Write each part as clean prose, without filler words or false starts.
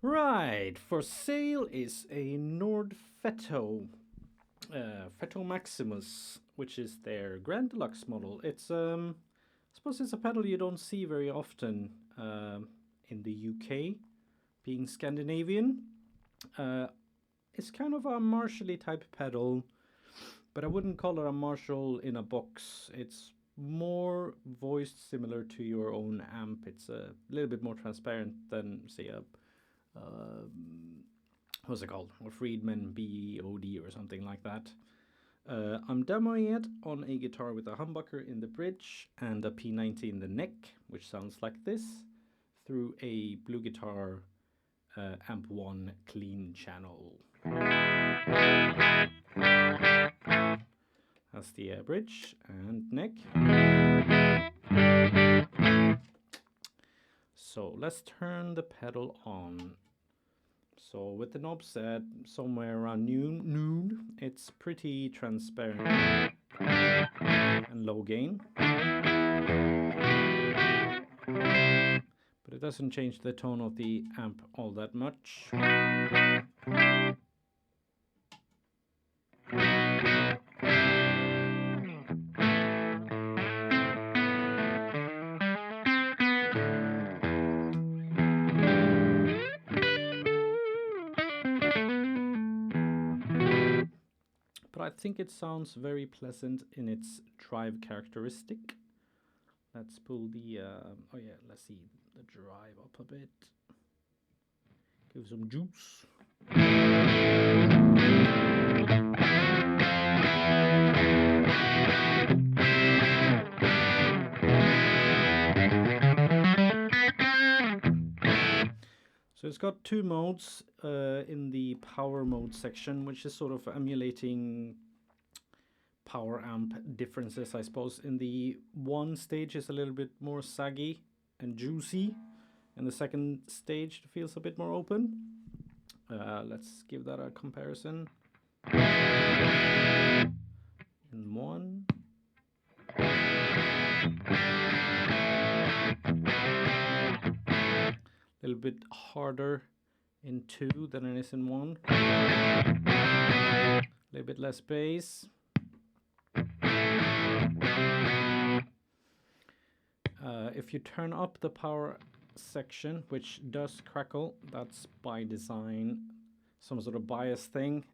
Right, for sale is a Nord Fetto, Fetto Maximus, which is their Grand Deluxe model. It's I suppose it's a pedal you don't see very often in the UK, being Scandinavian. It's kind of a Marshall-y type pedal, but I wouldn't call it a Marshall in a box. It's more voiced similar to your own amp. It's a little bit more transparent than, say, a what's it called? A Friedman BOD or something like that. I'm demoing it on a guitar with a humbucker in the bridge and a P90 in the neck, which sounds like this, through a Blue Guitar Amp 1 clean channel. That's the bridge and neck. So let's turn the pedal on. So with the knob set somewhere around noon, it's pretty transparent and low gain. But it doesn't change the tone of the amp all that much. But I think it sounds very pleasant in its drive characteristic. Let's pull the, oh yeah, let's see the drive up a bit. Give some juice. So it's got two modes in the power mode section, which is sort of emulating power amp differences, I suppose. In the one stage is a little bit more saggy and juicy, and the second stage feels a bit more open. Let's give that a comparison. In one. A little bit harder in two than it is in one. A little bit less bass. If you turn up the power section, which does crackle, that's by design, some sort of bias thing.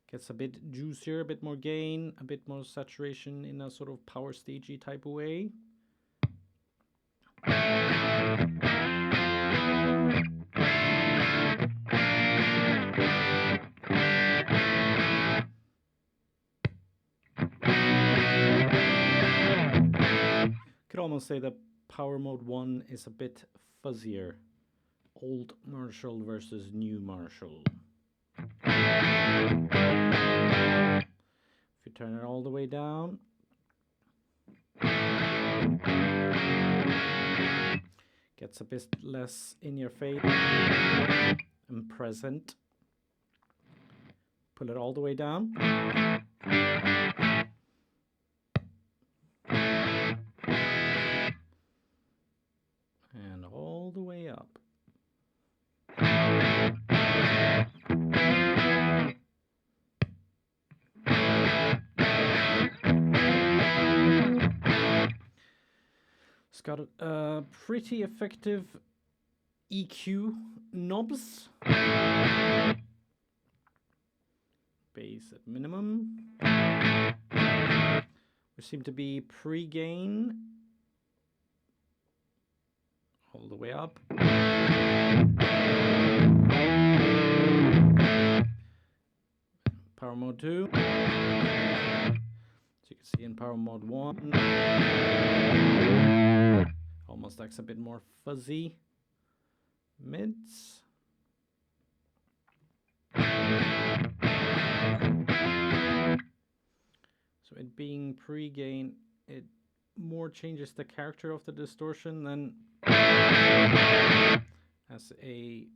Gets a bit juicier, a bit more gain, a bit more saturation in a sort of power stagey type of way. Could almost say that power mode 1 is a bit fuzzier. Old Marshall versus new Marshall. If you turn it all the way down, gets a bit less in your face and present. Pull it all the way down. And all the way up. It's got pretty effective EQ knobs. Bass at minimum. Which seem to be pre-gain. All the way up. Power mode 2. So you can see in power mode 1. Almost acts a bit more fuzzy. Mids. So it being pre-gain, it more changes the character of the distortion than as a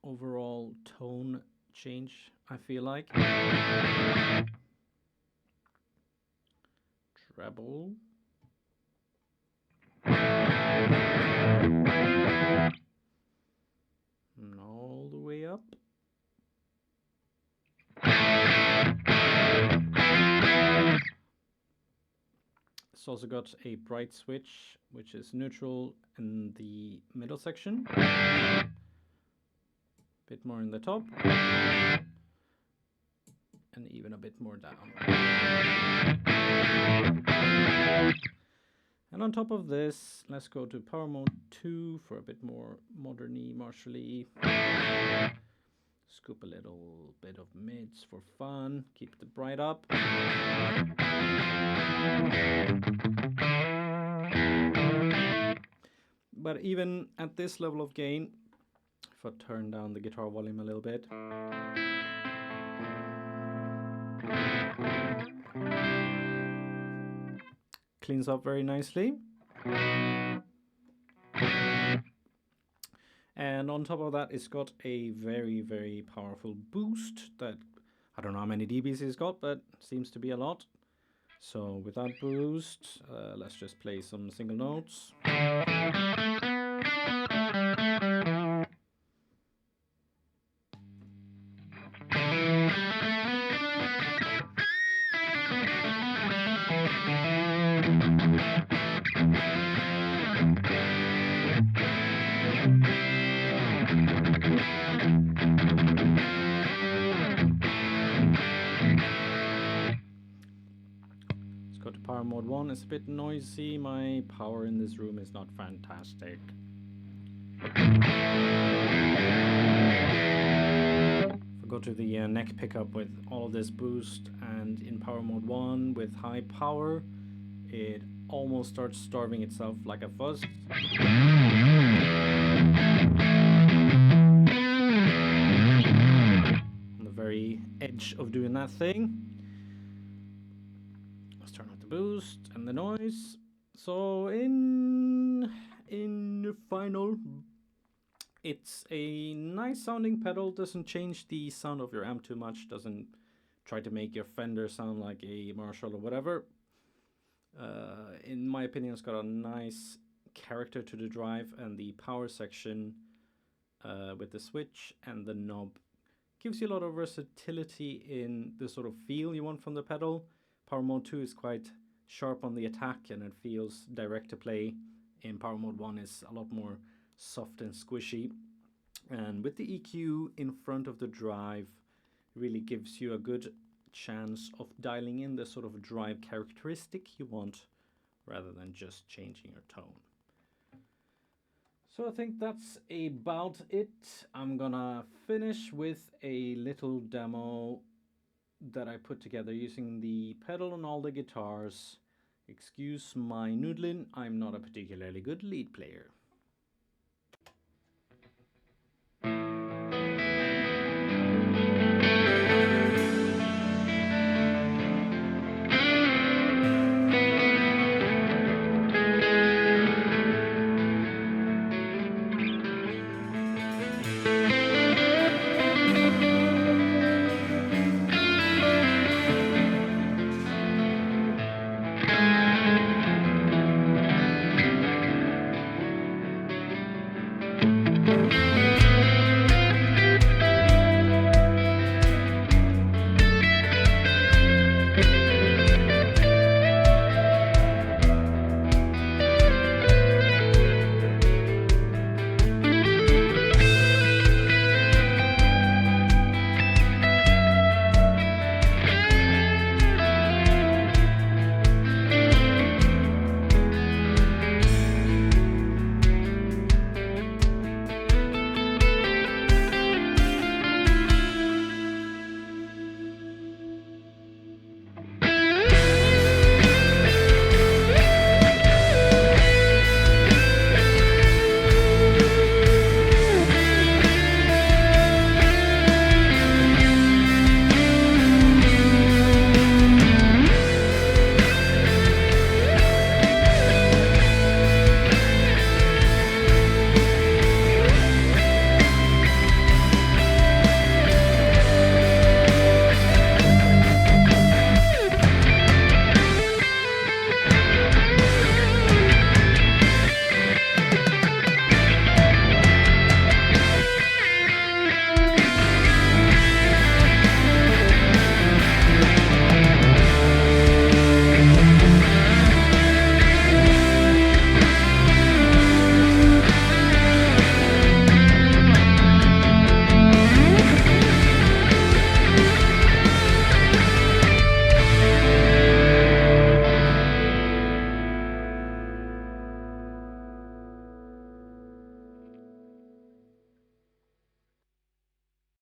overall tone change, I feel like. Treble. It's also got a bright switch, which is neutral in the middle section. Bit more in the top. And even a bit more down. And on top of this, let's go to power mode 2 for a bit more modern-y, martial-y. Scoop a little bit of mids for fun. Keep the bright up. But even at this level of gain, if I turn down the guitar volume a little bit, cleans up very nicely. And on top of that, it's got a very, very powerful boost that, I don't know how many dBs it's got, but seems to be a lot. So with that boost, let's just play some single notes. Let's go to power mode 1. It's a bit noisy. My power in this room is not fantastic. If I go to the neck pickup with all of this boost and in power mode 1 with high power, it almost starts starving itself like a fuzz. On the very edge of doing that thing. Let's turn off the boost and the noise. So in final, it's a nice sounding pedal. Doesn't change the sound of your amp too much. Doesn't try to make your Fender sound like a Marshall or whatever. In my opinion, it's got a nice character to the drive, and the power section with the switch and the knob gives you a lot of versatility in the sort of feel you want from the pedal. Power mode 2 is quite sharp on the attack and it feels direct to play. In power mode 1 is a lot more soft and squishy. And with the EQ in front of the drive, really gives you a good chance of dialing in the sort of drive characteristic you want rather than just changing your tone. So I think that's about it. I'm gonna finish with a little demo that I put together using the pedal on all the guitars. Excuse my noodling, I'm not a particularly good lead player.